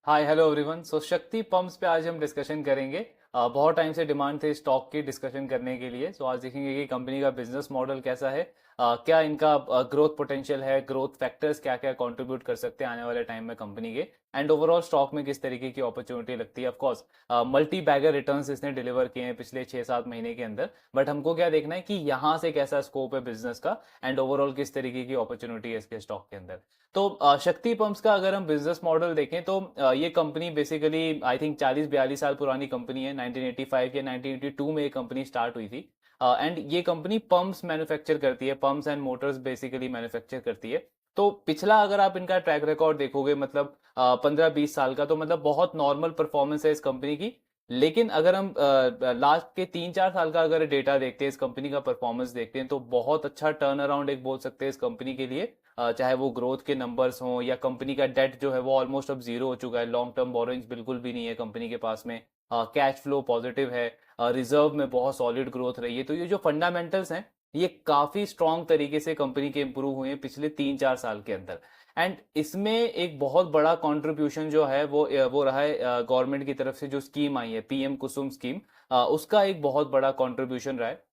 Hi hello everyone. सो शक्ति pumps पे आज हम डिस्कशन करेंगे। बहुत टाइम से डिमांड थे स्टॉक की डिस्कशन करने के लिए। सो आज देखेंगे कि कंपनी का बिजनेस मॉडल कैसा है, क्या इनका ग्रोथ पोटेंशियल है, ग्रोथ फैक्टर्स क्या क्या कंट्रीब्यूट कर सकते हैं आने वाले टाइम में कंपनी के, एंड ओवरऑल स्टॉक में किस तरीके की अपॉर्चुनिटी लगती है। Of course multi bagger returns इसने डिलीवर किए हैं पिछले 6-7 महीने के अंदर, बट हमको क्या देखना है कि यहाँ से कैसा स्कोप है बिजनेस का एंड ओवरऑल किस तरीके की अपॉर्चुनिटी है इसके स्टॉक के अंदर। तो शक्ति पंप्स का अगर हम बिजनेस मॉडल देखें तो ये कंपनी बेसिकली आई थिंक 40-42 साल पुरानी कंपनी है। 1985 या 1982 में ये कंपनी स्टार्ट हुई थी एंड ये कंपनी पंप्स मैन्युफैक्चर करती है, pumps and Motors basically manufacture करती है। तो पिछला अगर आप इनका ट्रैक रिकॉर्ड देखोगे मतलब 15-20 साल का, तो मतलब बहुत नॉर्मल परफॉर्मेंस है इस कंपनी की। लेकिन अगर हम लास्ट के 3-4 साल का अगर डेटा देखते हैं, इस कंपनी का परफॉर्मेंस देखते हैं, तो बहुत अच्छा टर्न अराउंड एक बोल सकते हैं इस कंपनी के लिए। चाहे वो ग्रोथ के नंबर्स हों या कंपनी का डेट जो है वो ऑलमोस्ट अब जीरो हो चुका है, लॉन्ग टर्म बोरोइंग्स बिल्कुल भी नहीं है कंपनी के पास में, कैश फ्लो पॉजिटिव है, रिजर्व में बहुत सॉलिड ग्रोथ रही है। तो ये जो फंडामेंटल्स हैं ये काफी स्ट्रांग तरीके से कंपनी के इंप्रूव हुए हैं पिछले 3-4 साल के अंदर। एंड इसमें एक बहुत बड़ा कंट्रीब्यूशन जो है वो रहा है गवर्नमेंट की तरफ से जो स्कीम आई है, पीएम कुसुम स्कीम, उसका एक बहुत बड़ा कंट्रीब्यूशन रहा है।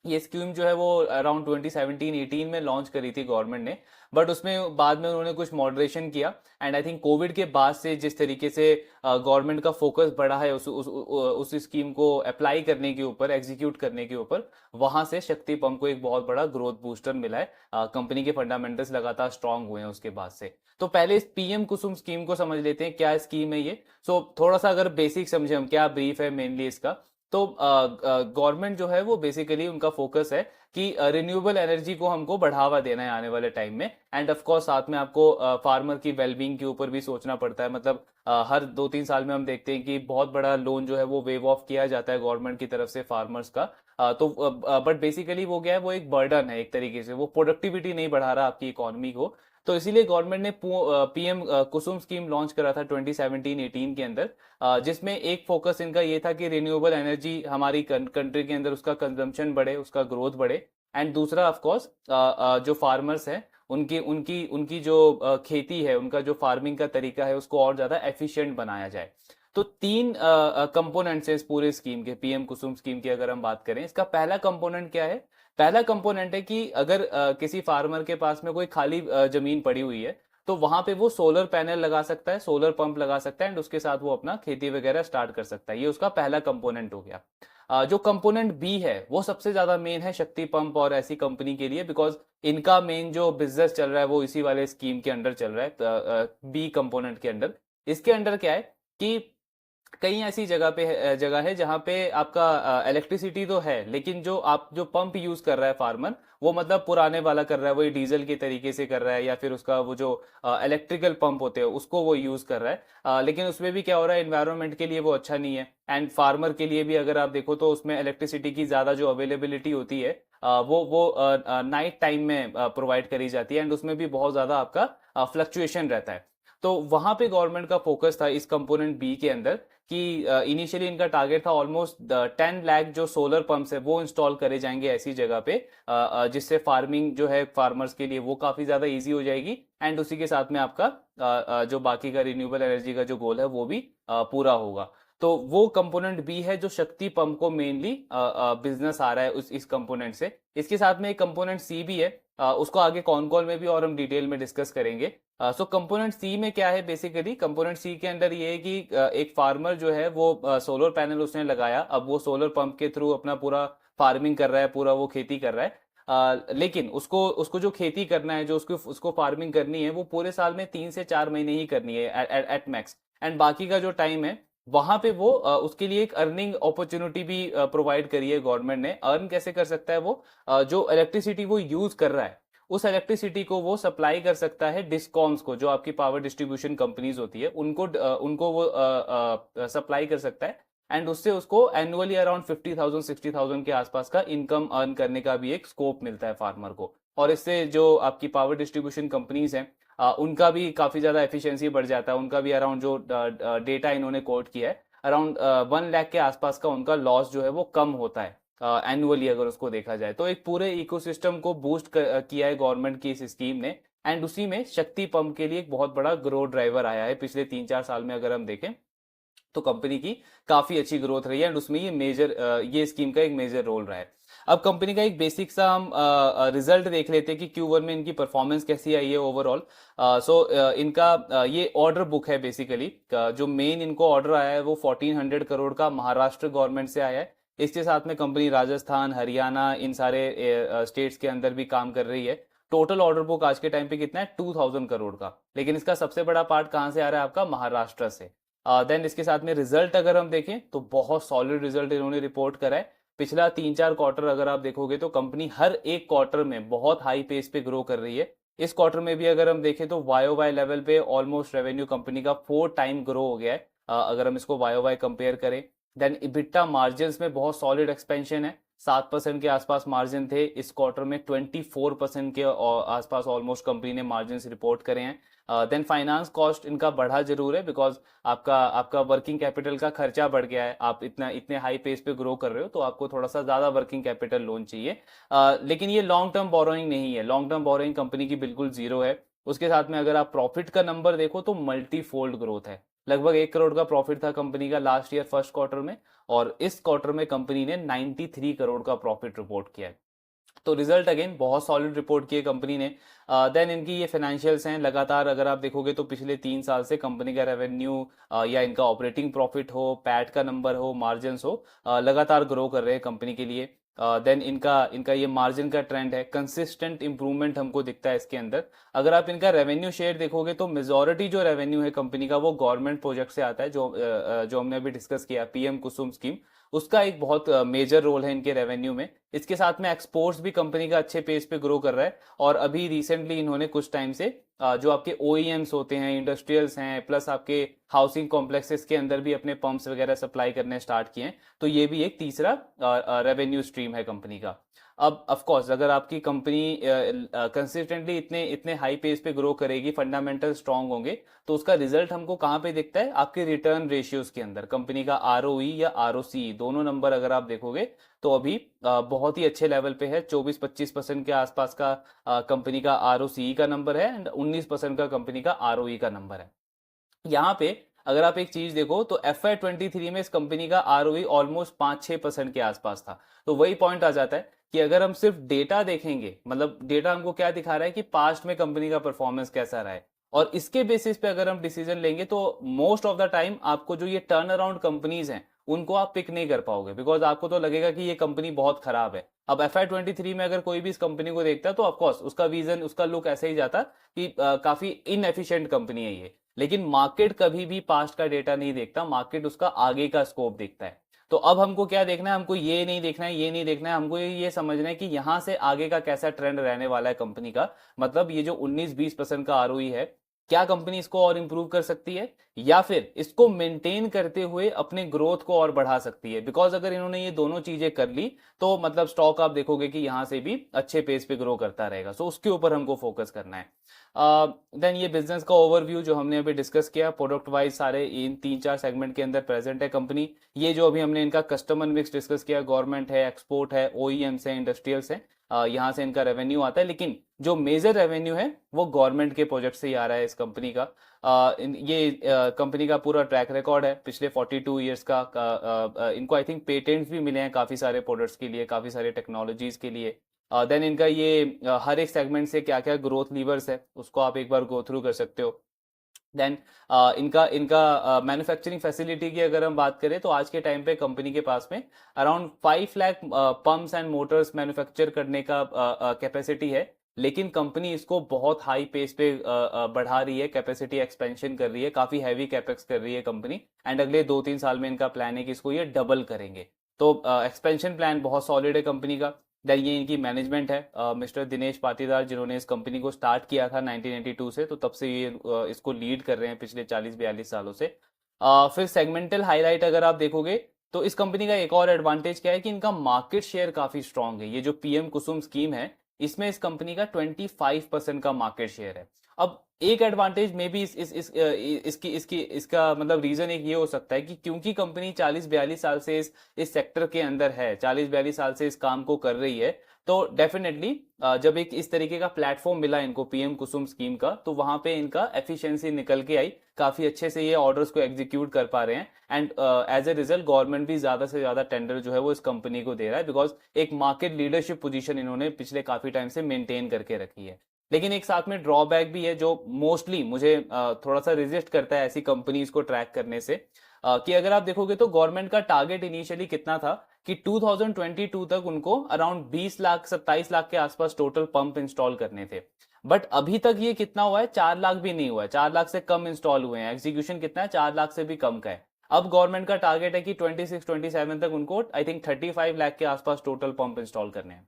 ये स्कीम जो है वो अराउंड 2017-18 में लॉन्च करी थी गवर्नमेंट ने, बट उसमें बाद में उन्होंने कुछ मॉडरेशन किया। एंड आई थिंक कोविड के बाद से जिस तरीके से गवर्नमेंट का फोकस बढ़ा है उस स्कीम को अप्लाई करने के ऊपर, एग्जीक्यूट करने के ऊपर, वहां से शक्ति पंप को एक बहुत बड़ा ग्रोथ बूस्टर मिला है। कंपनी के फंडामेंटल्स लगातार स्ट्रांग हुए हैं उसके बाद से। तो पहले इस पीएम कुसुम स्कीम को समझ लेते हैं, क्या स्कीम है ये। सो थोड़ा सा अगर बेसिक समझे हम, क्या ब्रीफ है मेनली इसका। तो गवर्नमेंट जो है वो बेसिकली उनका फोकस है कि रिन्यूएबल एनर्जी को हमको बढ़ावा देना है आने वाले टाइम में। एंड ऑफ कोर्स साथ में आपको फार्मर की वेलबींग के ऊपर भी सोचना पड़ता है। मतलब हर 2-3 साल में हम देखते हैं कि बहुत बड़ा लोन जो है वो वेव ऑफ किया जाता है गवर्नमेंट की तरफ से फार्मर्स का। तो बट बेसिकली वो क्या है, वो एक बर्डन है एक तरीके से, वो प्रोडक्टिविटी नहीं बढ़ा रहा आपकी इकोनॉमी को। तो इसीलिए गवर्नमेंट ने पीएम कुसुम स्कीम लॉन्च करा था 2017-18 के अंदर, जिसमें एक फोकस इनका ये था कि रिन्यूएबल एनर्जी हमारी कंट्री के अंदर उसका कंजम्पशन बढ़े, उसका ग्रोथ बढ़े। एंड दूसरा ऑफ कोर्स जो फार्मर्स हैं उनकी उनकी उनकी जो खेती है, उनका जो फार्मिंग का तरीका है उसको और ज्यादा एफिशिएंट बनाया जाए। तो तीन कंपोनेंट्स हैं इस पूरे स्कीम के, पीएम कुसुम स्कीम की अगर हम बात करें। इसका पहला कंपोनेंट क्या है? पहला कंपोनेंट है कि अगर किसी फार्मर के पास में कोई खाली जमीन पड़ी हुई है, तो वहां पे वो सोलर पैनल लगा सकता है, सोलर पंप लगा सकता है एंड उसके साथ वो अपना खेती वगैरह स्टार्ट कर सकता है। ये उसका पहला कंपोनेंट हो गया। जो कंपोनेंट बी है वो सबसे ज्यादा मेन है शक्ति पंप और ऐसी कंपनी के लिए, बिकॉज इनका मेन जो बिजनेस चल रहा है वो इसी वाले स्कीम के अंडर चल रहा है, बी कंपोनेंट के अंडर। इसके अंडर क्या है कि कई ऐसी जगह है जहां पे आपका इलेक्ट्रिसिटी तो है, लेकिन जो पंप यूज कर रहा है फार्मर, वो मतलब पुराने वाला कर रहा है, वही डीजल के तरीके से कर रहा है, या फिर उसका वो जो इलेक्ट्रिकल पंप होते हैं उसको वो यूज कर रहा है। लेकिन उसमें भी क्या हो रहा है, एनवायरनमेंट के लिए वो अच्छा नहीं है। एंड फार्मर के लिए भी अगर आप देखो तो उसमें इलेक्ट्रिसिटी की ज्यादा जो अवेलेबिलिटी होती है वो नाइट टाइम में प्रोवाइड करी जाती है एंड उसमें भी बहुत ज्यादा आपका फ्लक्चुएशन रहता है। तो वहां पे गवर्नमेंट का फोकस था इस कंपोनेंट बी के अंदर कि इनिशियली इनका टारगेट था ऑलमोस्ट 10 लाख जो सोलर पंप्स है वो इंस्टॉल करे जाएंगे ऐसी जगह पे, जिससे फार्मिंग जो है फार्मर्स के लिए वो काफी ज्यादा इजी हो जाएगी। एंड उसी के साथ में आपका जो बाकी का रिन्यूएबल एनर्जी का जो गोल है वो भी पूरा होगा। तो वो कंपोनेंट बी है जो शक्ति पंप को मेनली बिजनेस आ रहा है इस कंपोनेंट से। इसके साथ में एक कंपोनेंट सी भी है, उसको आगे कॉन कॉल में भी और हम डिटेल में डिस्कस करेंगे। सो कंपोनेंट सी में क्या है, बेसिकली कंपोनेंट सी के अंदर ये है कि एक फार्मर जो है वो सोलर पैनल उसने लगाया, अब वो सोलर पंप के थ्रू अपना पूरा फार्मिंग कर रहा है, पूरा वो खेती कर रहा है। लेकिन उसको उसको जो खेती करना है, जो उसको उसको फार्मिंग करनी है, वो पूरे साल में 3 से 4 महीने ही करनी है एट मैक्स। एंड बाकी का जो टाइम है वहां पे वो उसके लिए एक अर्निंग अपॉर्चुनिटी भी प्रोवाइड करी है गवर्नमेंट ने। अर्न कैसे कर सकता है वो, जो इलेक्ट्रिसिटी वो यूज कर रहा है उस इलेक्ट्रिसिटी को वो सप्लाई कर सकता है डिस्कॉम्स को, जो आपकी पावर डिस्ट्रीब्यूशन कंपनीज होती है उनको वो सप्लाई कर सकता है। एंड उससे उसको एनुअली अराउंड 50,000-60,000 के आसपास का इनकम अर्न करने का भी एक स्कोप मिलता है फार्मर को। और इससे जो आपकी पावर डिस्ट्रीब्यूशन कंपनीज हैं उनका भी काफी ज्यादा एफिशिएंसी बढ़ जाता है। उनका भी अराउंड जो डेटा इन्होंने कोट किया है, अराउंड 1 लाख के आसपास का उनका लॉस जो है वो कम होता है एनुअली, अगर उसको देखा जाए। तो एक पूरे इकोसिस्टम को बूस्ट किया है गवर्नमेंट की इस स्कीम ने। एंड उसी में शक्ति पंप के लिए एक बहुत बड़ा ग्रोथ ड्राइवर आया है पिछले 3-4 साल में। अगर हम देखें तो कंपनी की काफी अच्छी ग्रोथ रही है एंड उसमें ये स्कीम का एक मेजर रोल रहा है। अब कंपनी का एक बेसिक सा हम रिजल्ट देख लेते हैं कि Q1 में इनकी परफॉर्मेंस कैसी आई है ओवरऑल। इनका ये ऑर्डर बुक है बेसिकली, जो मेन इनको ऑर्डर आया है वो 1400 करोड़ का महाराष्ट्र गवर्नमेंट से आया है। इसके साथ में कंपनी राजस्थान, हरियाणा, इन सारे स्टेट्स के अंदर भी काम कर रही है। टोटल ऑर्डर बुक आज के टाइम पे कितना है, 2000 करोड़ का, लेकिन इसका सबसे बड़ा पार्ट कहाँ से आ रहा है, आपका महाराष्ट्र से। देन इसके साथ में रिजल्ट अगर हम देखें तो बहुत सॉलिड रिजल्ट इन्होंने रिपोर्ट करा है। पिछला 3-4 क्वार्टर अगर आप देखोगे तो कंपनी हर एक क्वार्टर में बहुत हाई पेस पे ग्रो कर रही है। इस क्वार्टर में भी अगर हम देखें तो वाई वाई लेवल पे ऑलमोस्ट रेवेन्यू कंपनी का 4 टाइम ग्रो हो गया है, अगर हम इसको वाई वाई कंपेयर करें। देन इबिट्टा मार्जिन में बहुत सॉलिड एक्सपेंशन है, 7% के आसपास मार्जिन थे, इस क्वार्टर में 24% के आसपास ऑलमोस्ट कंपनी ने मार्जिन रिपोर्ट करे हैं। देन फाइनेंस कॉस्ट इनका बढ़ा जरूर है, बिकॉज आपका आपका वर्किंग कैपिटल का खर्चा बढ़ गया है। आप इतने हाई पेस पे ग्रो कर रहे हो तो आपको थोड़ा सा ज्यादा वर्किंग कैपिटल लोन चाहिए। लेकिन ये लॉन्ग टर्म बोरोइंग नहीं है, लॉन्ग टर्म बोरोइंग कंपनी की बिल्कुल जीरो है। उसके साथ में अगर आप प्रॉफिट का नंबर देखो तो मल्टी फोल्ड ग्रोथ है। लगभग 1 करोड़ का प्रॉफिट था कंपनी का लास्ट ईयर फर्स्ट क्वार्टर में, और इस क्वार्टर में कंपनी ने 93 करोड़ का प्रॉफिट रिपोर्ट किया है। तो रिजल्ट अगेन बहुत सॉलिड रिपोर्ट किए कंपनी ने। देन इनकी ये फाइनेंशियल्स हैं, लगातार अगर आप देखोगे तो पिछले 3 साल से कंपनी का रेवेन्यू या इनका ऑपरेटिंग प्रॉफिट हो, पैट का नंबर हो, मार्जिन हो, लगातार ग्रो कर रहे हैं कंपनी के लिए। देन इनका इनका ये मार्जिन का ट्रेंड है, कंसिस्टेंट इंप्रूवमेंट हमको दिखता है इसके अंदर। अगर आप इनका रेवेन्यू शेयर देखोगे तो मेजोरिटी जो रेवेन्यू है कंपनी का वो गवर्नमेंट प्रोजेक्ट से आता है, जो हमने अभी डिस्कस किया, पीएम कुसुम स्कीम, उसका एक बहुत मेजर रोल है इनके रेवेन्यू में। इसके साथ में एक्सपोर्ट्स भी कंपनी का अच्छे पेस पे ग्रो कर रहा है, और अभी रिसेंटली इन्होंने कुछ टाइम से जो आपके ओईएम्स होते हैं, इंडस्ट्रियल्स हैं, प्लस आपके हाउसिंग कॉम्प्लेक्सेस के अंदर भी अपने पंप्स वगैरह सप्लाई करने स्टार्ट किए हैं। तो ये भी एक तीसरा रेवेन्यू स्ट्रीम है कंपनी का। अब ऑफ कोर्स अगर आपकी कंपनी कंसिस्टेंटली इतने इतने हाई पेस पे ग्रो करेगी, फंडामेंटल स्ट्रांग होंगे, तो उसका रिजल्ट हमको कहाँ पे दिखता है, आपके रिटर्न रेशियोज के अंदर। कंपनी का आरओई या आरओसी दोनों नंबर अगर आप देखोगे तो अभी बहुत ही अच्छे लेवल पे है। 24-25% के आसपास का कंपनी का आरओसी का नंबर है, एंड 19% का कंपनी का आरओई का नंबर है। यहाँ पे अगर आप एक चीज देखो तो FY23 में इस कंपनी का आरओई ऑलमोस्ट 5-6% के आसपास था। तो वही पॉइंट आ जाता है कि अगर हम सिर्फ डेटा देखेंगे, मतलब डेटा हमको क्या दिखा रहा है कि पास्ट में कंपनी का परफॉर्मेंस कैसा रहा है, और इसके बेसिस पे अगर हम डिसीजन लेंगे तो मोस्ट ऑफ द टाइम आपको जो ये टर्न अराउंड कंपनीज हैं उनको आप पिक नहीं कर पाओगे, बिकॉज आपको तो लगेगा कि ये कंपनी बहुत खराब है। अब FY23 में अगर कोई भी इस कंपनी को देखता तो ऑफकोर्स उसका विजन, उसका लुक ऐसे ही जाता कि काफी इनएफिशिएंट कंपनी है ये। लेकिन मार्केट कभी भी पास्ट का डेटा नहीं देखता, मार्केट उसका आगे का स्कोप देखता है। तो अब हमको क्या देखना है, हमको ये नहीं देखना है, ये नहीं देखना है, हमको ये समझना है कि यहाँ से आगे का कैसा ट्रेंड रहने वाला है कंपनी का। मतलब ये जो 19-20% का आरओई है, क्या कंपनी इसको और इंप्रूव कर सकती है, या फिर इसको मेंटेन करते हुए अपने ग्रोथ को और बढ़ा सकती है। बिकॉज अगर इन्होंने ये दोनों चीजें कर ली तो मतलब स्टॉक आप देखोगे कि यहां से भी अच्छे पेस पे ग्रो करता रहेगा। सो उसके ऊपर हमको फोकस करना है। देन ये बिजनेस का ओवरव्यू जो हमने अभी डिस्कस किया, प्रोडक्ट वाइज सारे इन 3-4 सेगमेंट के अंदर प्रेजेंट है कंपनी। ये जो अभी हमने इनका कस्टमर मिक्स डिस्कस किया, गवर्नमेंट है, एक्सपोर्ट है, ओईएम्स है, इंडस्ट्रियल्स है, यहाँ से इनका रेवेन्यू आता है। लेकिन जो मेजर रेवेन्यू है वो गवर्नमेंट के प्रोजेक्ट से ही आ रहा है इस कंपनी का। ये कंपनी का पूरा ट्रैक रिकॉर्ड है पिछले 42 ईयर्स का। इनको आई थिंक पेटेंट्स भी मिले हैं काफी सारे प्रोडक्ट्स के लिए, काफी सारे टेक्नोलॉजीज के लिए। देन इनका ये हर एक सेगमेंट से क्या क्या ग्रोथ लीवर्स है उसको आप एक बार गो थ्रू कर सकते हो। देन इनका इनका मैन्युफैक्चरिंग फैसिलिटी की अगर हम बात करें तो आज के टाइम पे कंपनी के पास में around 5 lakh pumps and Motors manufacture करने का कैपेसिटी है। लेकिन कंपनी इसको बहुत हाई पेस पे बढ़ा रही है, कैपेसिटी एक्सपेंशन कर रही है, काफी हैवी कैपेक्स कर रही है कंपनी। एंड अगले 2-3 साल में इनका प्लान है कि इसको ये डबल करेंगे। तो एक्सपेंशन प्लान बहुत सॉलिड है कंपनी का। देन ये इनकी मैनेजमेंट है, मिस्टर दिनेश पाटीदार, जिन्होंने इस कंपनी को स्टार्ट किया था 1982 से, तो तब से ये इसको लीड कर रहे हैं पिछले 40-42 सालों से। फिर सेगमेंटल हाईलाइट अगर आप देखोगे तो इस कंपनी का एक और एडवांटेज क्या है कि इनका मार्केट शेयर काफी स्ट्रांग है। ये जो पीएम कुसुम स्कीम है इसमें इस कंपनी का 25% का मार्केट शेयर है। अब एक एडवांटेज में भी इसका मतलब रीजन एक ये हो सकता है कि क्योंकि कंपनी 40-42 साल से इस सेक्टर के अंदर है, 40-42 साल से इस काम को कर रही है, तो डेफिनेटली जब एक इस तरीके का प्लेटफॉर्म मिला इनको पीएम कुसुम स्कीम का, तो वहां पे इनका एफिशिएंसी निकल के आई, काफी अच्छे से ये ऑर्डर्स को एग्जीक्यूट कर पा रहे हैं। And as a result government भी ज्यादा से ज्यादा टेंडर जो है वो इस कंपनी को दे रहा है, बिकॉज एक मार्केट लीडरशिप पोजीशन इन्होंने पिछले काफी टाइम से मेंटेन करके रखी है। लेकिन एक साथ में ड्रॉबैक भी है जो मोस्टली मुझे थोड़ा सा रेजिस्ट करता है ऐसी कंपनीज को ट्रैक करने से, कि अगर आप देखोगे तो गवर्नमेंट का टारगेट इनिशियली कितना था कि 2022 तक उनको अराउंड 20 लाख 27 लाख के आसपास टोटल पंप इंस्टॉल करने थे। बट अभी तक ये कितना हुआ है, 4 लाख भी नहीं हुआ है, 4 लाख से कम इंस्टॉल हुए हैं। एग्जीक्यूशन कितना है, 4 लाख से भी कम का है। अब गवर्नमेंट का टारगेट है कि 26-27 तक उनको आई थिंक 35 लाख के आसपास टोटल पंप इंस्टॉल करने हैं।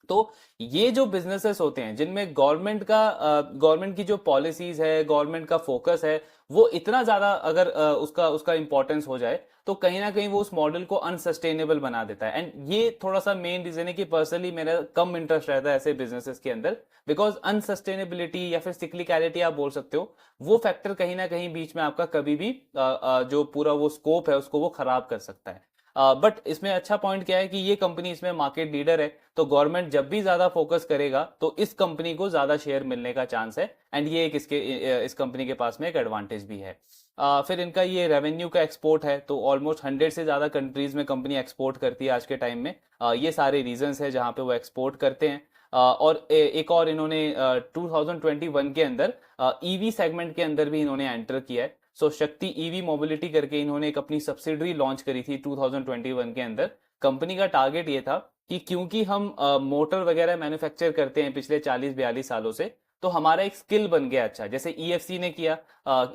तो ये जो बिजनेसेस होते हैं जिनमें गवर्नमेंट की जो पॉलिसीज है, गवर्नमेंट का फोकस है, वो इतना ज्यादा अगर उसका उसका इंपॉर्टेंस हो जाए, तो कहीं ना कहीं वो उस मॉडल को अनसस्टेनेबल बना देता है। एंड ये थोड़ा सा मेन रीजन है कि पर्सनली मेरा कम इंटरेस्ट रहता है ऐसे बिजनेसेस के अंदर, बिकॉज अनसस्टेनेबिलिटी या फिर सिक्लिकलिटी आप बोल सकते हो, वो फैक्टर कहीं ना कहीं बीच में आपका कभी भी जो पूरा वो स्कोप है उसको वो खराब कर सकता है। बट इसमें अच्छा पॉइंट क्या है कि ये कंपनी इसमें मार्केट लीडर है, तो गवर्नमेंट जब भी ज्यादा फोकस करेगा तो इस कंपनी को ज्यादा शेयर मिलने का चांस है। एंड ये एक इस कंपनी के पास में एक एडवांटेज भी है। फिर इनका ये रेवेन्यू का एक्सपोर्ट है, तो ऑलमोस्ट 100 से ज्यादा कंट्रीज में कंपनी एक्सपोर्ट करती है आज के टाइम में। ये सारे रीजंस है जहां पे वो एक्सपोर्ट करते हैं। और एक और इन्होंने 2021 के अंदर ईवी सेगमेंट के अंदर भी इन्होंने एंटर किया है। सो शक्ति ईवी मोबिलिटी करके इन्होंने एक अपनी सब्सिडरी लॉन्च करी थी 2021 के अंदर। कंपनी का टारगेट ये था कि क्योंकि हम मोटर वगैरह मैन्युफैक्चर करते हैं पिछले 40-42 सालों से, तो हमारा एक स्किल बन गया अच्छा, जैसे ईएफसी ने किया।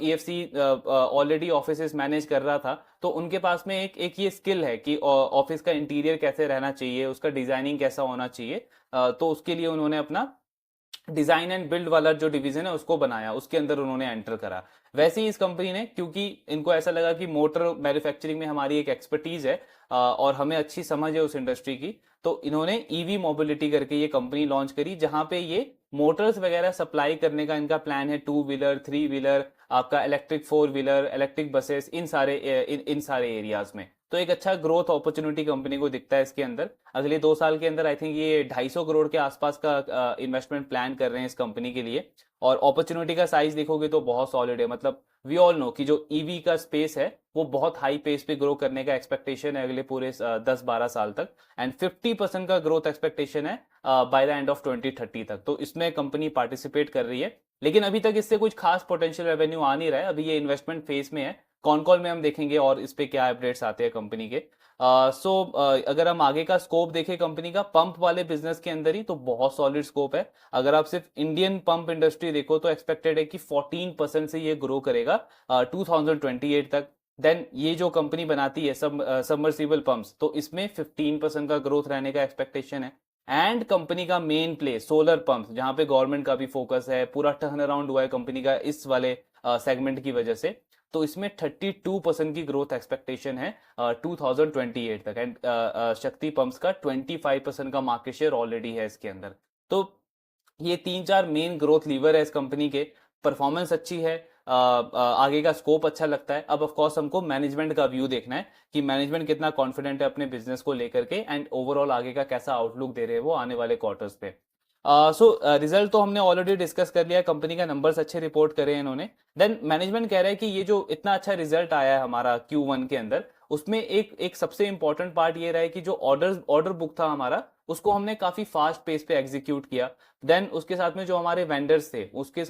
ईएफसी ऑलरेडी ऑफिस मैनेज कर रहा था, तो उनके पास में एक ये स्किल है कि ऑफिस का इंटीरियर कैसे रहना चाहिए, उसका डिजाइनिंग कैसा होना चाहिए। तो उसके लिए उन्होंने अपना डिजाइन एंड बिल्ड वाला जो डिवीजन है उसको बनाया, उसके अंदर उन्होंने एंटर करा। वैसे ही इस कंपनी ने, क्योंकि इनको ऐसा लगा कि मोटर मैन्युफैक्चरिंग में हमारी एक एक्सपर्टीज है और हमें अच्छी समझ है उस इंडस्ट्री की, तो इन्होंने ईवी मोबिलिटी करके ये कंपनी लॉन्च करी, जहां पे ये मोटर्स वगैरह सप्लाई करने का इनका प्लान है। 2 व्हीलर 3 व्हीलर, आपका इलेक्ट्रिक 4 व्हीलर, इलेक्ट्रिक बसेस, इन सारे एरियाज में। तो एक अच्छा ग्रोथ अपॉर्चुनिटी कंपनी को दिखता है इसके अंदर। अगले 2 साल के अंदर आई थिंक ये 250 करोड़ के आसपास का इन्वेस्टमेंट प्लान कर रहे हैं इस कंपनी के लिए। और अपॉर्चुनिटी का साइज देखोगे तो बहुत सॉलिड है। मतलब वी ऑल नो कि जो ईवी का स्पेस है वो बहुत हाई पेस पे ग्रो करने का एक्सपेक्टेशन है अगले पूरे 10-12 साल तक। एंड 50% का ग्रोथ एक्सपेक्टेशन है बाय द एंड ऑफ 2030 तक। तो इसमें कंपनी पार्टिसिपेट कर रही है, लेकिन अभी तक इससे कुछ खास पोटेंशियल रेवेन्यू आ नहीं रहा है, अभी ये इन्वेस्टमेंट फेज में है। कॉन कॉल में हम देखेंगे और इस पे क्या अपडेट्स आते हैं कंपनी के। अगर हम आगे का स्कोप देखें कंपनी का पंप वाले बिजनेस के अंदर ही, तो बहुत सॉलिड स्कोप है। अगर आप सिर्फ इंडियन पंप इंडस्ट्री देखो तो एक्सपेक्टेड है कि 14% से ये ग्रो करेगा 2028 तक। देन ये जो कंपनी बनाती है सबमर्सिबल पंप्स, तो इसमें 15% का ग्रोथ रहने का एक्सपेक्टेशन है। एंड कंपनी का मेन प्ले सोलर पंप्स, जहां पे गवर्नमेंट का भी फोकस है, पूरा टर्न अराउंड हुआ है कंपनी का इस वाले सेगमेंट की वजह से, तो इसमें 32% की ग्रोथ एक्सपेक्टेशन है 2028 तक। एंड शक्ति पंप्स का 25% का मार्केट शेयर ऑलरेडी है इसके अंदर। तो ये 3-4 मेन ग्रोथ लीवर है इस कंपनी के। परफॉर्मेंस अच्छी है, आगे का स्कोप अच्छा लगता है। अब ऑफ कोर्स हमको मैनेजमेंट का व्यू देखना है कि मैनेजमेंट कितना कॉन्फिडेंट है अपने बिजनेस को लेकर के, एंड ओवरऑल आगे का कैसा आउटलुक दे रहे हैं वो आने वाले क्वार्टर्स पे। रिजल्ट तो हमने ऑलरेडी डिस्कस कर लिया, कंपनी का नंबर्स अच्छे रिपोर्ट करे हैं इन्होंने। देन मैनेजमेंट कह रहा है कि ये जो इतना अच्छा रिजल्ट आया है हमारा Q1 के अंदर, उसमें एक एक सबसे इंपॉर्टेंट पार्ट ये रहा है कि जो ऑर्डर बुक था हमारा, उसको हमने काफी फास्ट पेस पे एग्जीक्यूट किया। देन उसके साथ में जो हमारे वेंडर्स थे उनके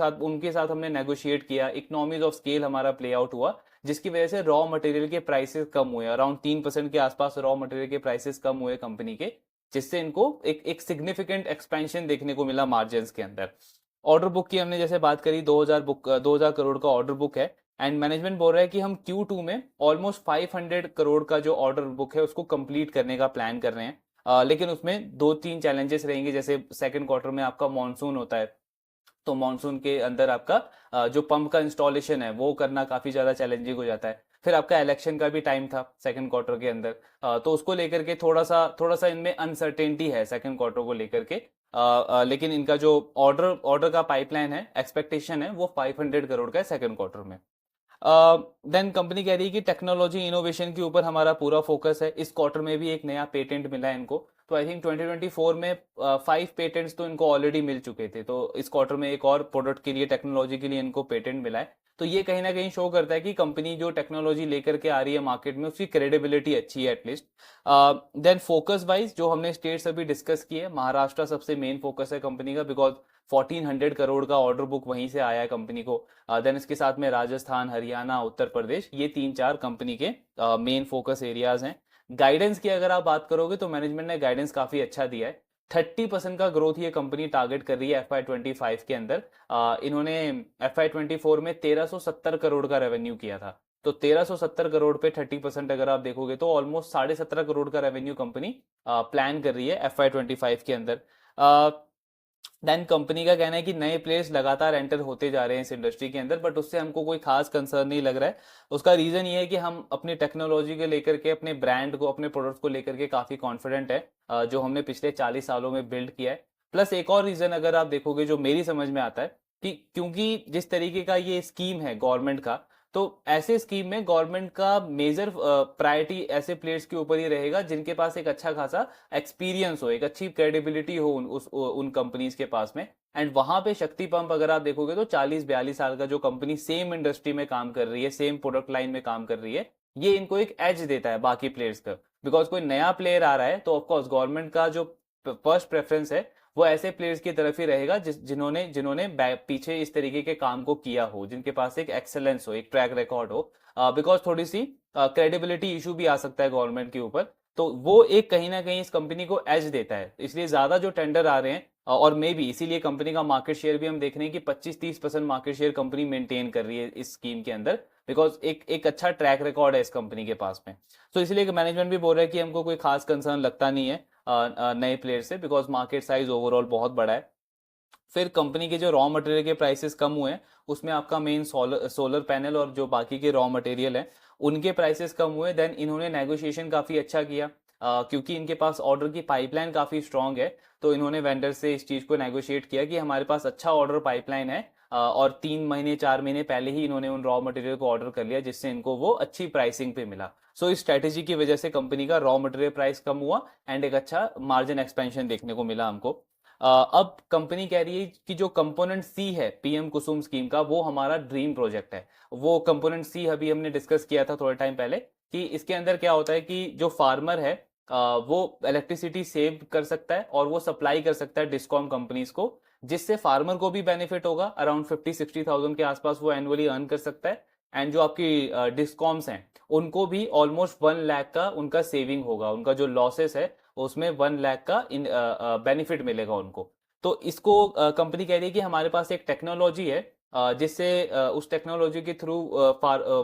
साथ हमने नेगोशिएट किया, इकोनॉमीज ऑफ स्केल हमारा प्ले आउट हुआ, जिसकी वजह से रॉ मटेरियल के प्राइसेस कम हुए, अराउंड 3% के आसपास रॉ मटेरियल के प्राइसेस कम हुए कंपनी के, जिससे इनको एक सिग्निफिकेंट एक्सपेंशन देखने को मिला मार्जिन के अंदर। ऑर्डर बुक की हमने जैसे बात करी, 2000 करोड़ का ऑर्डर बुक है। एंड मैनेजमेंट बोल रहा है कि हम Q2 में ऑलमोस्ट 500 करोड़ का जो ऑर्डर बुक है उसको कंप्लीट करने का प्लान कर रहे हैं। लेकिन उसमें 2-3 चैलेंजेस रहेंगे, जैसे सेकंड क्वार्टर में आपका मानसून होता है, तो मानसून के अंदर आपका जो पंप का इंस्टॉलेशन है वो करना काफी ज्यादा चैलेंजिंग हो जाता है। फिर आपका इलेक्शन का भी टाइम था सेकंड क्वार्टर के अंदर, तो उसको लेकर के थोड़ा सा इनमें अनसर्टेनिटी है सेकंड क्वार्टर को लेकर के। लेकिन इनका जो ऑर्डर का पाइपलाइन है, एक्सपेक्टेशन है वो 500 करोड़ का है सेकंड क्वार्टर में। देन कंपनी कह रही है कि टेक्नोलॉजी इनोवेशन के ऊपर हमारा पूरा फोकस है। इस क्वार्टर में भी एक नया पेटेंट मिला है इनको, तो आई थिंक 2024 में 5 पेटेंट्स तो इनको ऑलरेडी मिल चुके थे, तो इस क्वार्टर में एक और प्रोडक्ट के लिए, टेक्नोलॉजी के लिए इनको पेटेंट मिला है। तो ये कहीं ना कहीं शो करता है कि कंपनी जो टेक्नोलॉजी लेकर के आ रही है मार्केट में उसकी क्रेडिबिलिटी अच्छी है एटलीस्ट। देन फोकस वाइज जो हमने स्टेट्स अभी डिस्कस किए, महाराष्ट्र सबसे मेन फोकस है कंपनी का, बिकॉज 1400 करोड़ का ऑर्डर बुक वहीं से आया है कंपनी को। देन इसके साथ में राजस्थान, हरियाणा, उत्तर प्रदेश, ये 3-4 कंपनी के मेन फोकस एरियाज हैं। गाइडेंस की अगर आप बात करोगे तो मैनेजमेंट ने गाइडेंस काफी अच्छा दिया है। 30% का ग्रोथ ये कंपनी टारगेट कर रही है FY25 के अंदर। इन्होंने FY24 में 1370 करोड़ का रेवेन्यू किया था, तो 1370 करोड़ पे 30% अगर आप देखोगे तो ऑलमोस्ट 17.5 करोड़ का रेवेन्यू कंपनी प्लान कर रही है FY25 के अंदर। देन कंपनी का कहना है कि नए प्लेयर्स लगातार एंटर होते जा रहे हैं इस इंडस्ट्री के अंदर, बट उससे हमको कोई खास कंसर्न नहीं लग रहा है। उसका रीजन ये है कि हम अपनी टेक्नोलॉजी को लेकर के, अपने ब्रांड को, अपने प्रोडक्ट को लेकर के काफी कॉन्फिडेंट है, जो हमने पिछले 40 सालों में बिल्ड किया है। प्लस एक और रीजन अगर आप देखोगे जो मेरी समझ में आता है कि क्योंकि जिस तरीके का ये स्कीम है गवर्नमेंट का, तो ऐसे स्कीम में गवर्नमेंट का मेजर प्रायोरिटी ऐसे प्लेयर्स के ऊपर ही रहेगा जिनके पास एक अच्छा खासा एक्सपीरियंस हो, एक अच्छी क्रेडिबिलिटी हो उन कंपनीज के पास में। एंड वहां पे शक्ति पंप अगर आप देखोगे तो 40-42 साल का जो कंपनी सेम इंडस्ट्री में काम कर रही है, सेम प्रोडक्ट लाइन में काम कर रही है, ये इनको एक एज देता है बाकी प्लेयर्स का। बिकॉज कोई नया प्लेयर आ रहा है तो ऑफकोर्स गवर्नमेंट का जो फर्स्ट प्रेफरेंस है वो ऐसे प्लेयर्स की तरफ ही रहेगा जिन्होंने जिन्होंने पीछे इस तरीके के काम को किया हो, जिनके पास एक एक्सेलेंस हो, एक ट्रैक रिकॉर्ड हो। बिकॉज थोड़ी सी क्रेडिबिलिटी इशू भी आ सकता है गवर्नमेंट के ऊपर, तो वो एक कहीं ना कहीं इस कंपनी को एज देता है। इसलिए ज्यादा जो टेंडर आ रहे हैं, और मे बी इसीलिए कंपनी का मार्केट शेयर भी हम देख रहे हैं कि 25-30% मार्केट शेयर कंपनी मेंटेन कर रही है इस स्कीम के अंदर, बिकॉज एक अच्छा ट्रैक रिकॉर्ड है इस कंपनी के पास में। तो इसलिए मैनेजमेंट भी बोल रहा है कि हमको कोई खास कंसर्न लगता नहीं है नए प्लेयर से, बिकॉज मार्केट साइज ओवरऑल बहुत बड़ा है। फिर कंपनी के जो रॉ मटेरियल के प्राइसेस कम हुए हैं, उसमें आपका मेन सोलर पैनल और जो बाकी के रॉ मटेरियल हैं उनके प्राइसेस कम हुए। देन इन्होंने नेगोशिएशन काफी अच्छा किया, क्योंकि इनके पास ऑर्डर की पाइपलाइन काफी स्ट्रांग है, तो इन्होंने वेंडर से इस चीज को नेगोशिएट किया कि हमारे पास अच्छा ऑर्डर पाइपलाइन है, और 3 महीने 4 महीने पहले ही इन्होंने उन रॉ मटेरियल को ऑर्डर कर लिया, जिससे इनको वो अच्छी प्राइसिंग पे मिला। सो इस स्ट्रेटेजी की वजह से कंपनी का रॉ मटेरियल प्राइस कम हुआ एंड एक अच्छा मार्जिन एक्सपेंशन देखने को मिला हमको। अब कंपनी कह रही है कि जो कंपोनेंट सी है पीएम कुसुम स्कीम का, वो हमारा ड्रीम प्रोजेक्ट है। वो कंपोनेंट सी अभी हमने डिस्कस किया था थोड़े टाइम पहले, कि इसके अंदर क्या होता है कि जो फार्मर है वो इलेक्ट्रिसिटी सेव कर सकता है और वो सप्लाई कर सकता है डिस्कॉम कंपनीज को, जिससे फार्मर को भी बेनिफिट होगा। अराउंड 50-60 थाउजेंड के आसपास वो एनुअली अर्न कर सकता है। एंड जो आपकी डिस्कॉम्स हैं उनको भी ऑलमोस्ट 1 लाख का उनका सेविंग होगा, उनका जो लॉसेस है उसमें 1 लाख का बेनिफिट मिलेगा उनको। तो इसको कंपनी कह रही है कि हमारे पास एक टेक्नोलॉजी है, जिससे उस टेक्नोलॉजी के थ्रू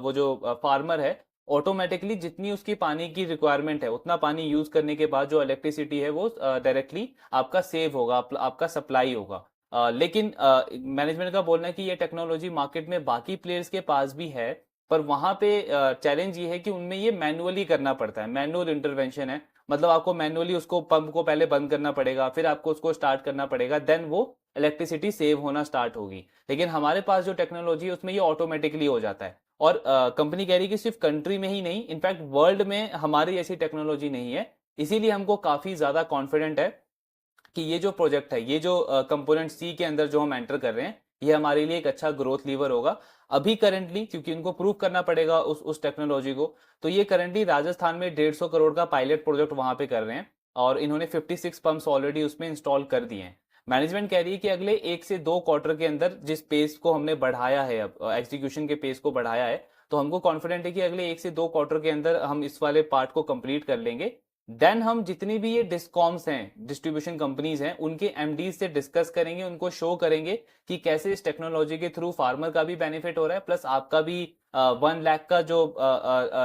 वो जो फार्मर है ऑटोमेटिकली जितनी उसकी पानी की रिक्वायरमेंट है उतना पानी यूज करने के बाद जो इलेक्ट्रिसिटी है वो डायरेक्टली आपका सेव होगा, आपका सप्लाई होगा। लेकिन मैनेजमेंट का बोलना है कि ये टेक्नोलॉजी मार्केट में बाकी प्लेयर्स के पास भी है, पर वहां पे चैलेंज ये है कि उनमें ये मैनुअली करना पड़ता है, मैनुअल इंटरवेंशन है। मतलब आपको मैनुअली उसको पंप को पहले बंद करना पड़ेगा, फिर आपको उसको स्टार्ट करना पड़ेगा, देन वो इलेक्ट्रिसिटी सेव होना स्टार्ट होगी। लेकिन हमारे पास जो टेक्नोलॉजी है उसमें ये ऑटोमेटिकली हो जाता है। और कंपनी कह रही है कि सिर्फ कंट्री में ही नहीं, इनफैक्ट वर्ल्ड में हमारी ऐसी टेक्नोलॉजी नहीं है। इसीलिए हमको काफी ज्यादा कॉन्फिडेंट है कि ये जो प्रोजेक्ट है, ये जो कंपोनेंट सी के अंदर जो हम एंटर कर रहे हैं, ये हमारे लिए एक अच्छा ग्रोथ लीवर होगा। अभी करंटली क्योंकि उनको प्रूव करना पड़ेगा उस टेक्नोलॉजी को, तो ये करंटली राजस्थान में 150 करोड़ का पायलट प्रोजेक्ट वहां पे कर रहे हैं, और इन्होंने 56 पंप्स ऑलरेडी उसमें इंस्टॉल कर दिए हैं। मैनेजमेंट कह रही है कि अगले 1 से 2 क्वार्टर के अंदर जिस पेस को हमने बढ़ाया है, अब एग्जीक्यूशन के पेस को बढ़ाया है, तो हमको कॉन्फिडेंट है कि अगले 1 से 2 क्वार्टर के अंदर हम इस वाले पार्ट को कंप्लीट कर लेंगे। देन हम जितनी भी ये डिस्कॉम्स हैं, डिस्ट्रीब्यूशन कंपनीज हैं, उनके एमडी से डिस्कस करेंगे, उनको शो करेंगे कि कैसे इस टेक्नोलॉजी के थ्रू फार्मर का भी बेनिफिट हो रहा है, प्लस आपका भी 1 लाख का जो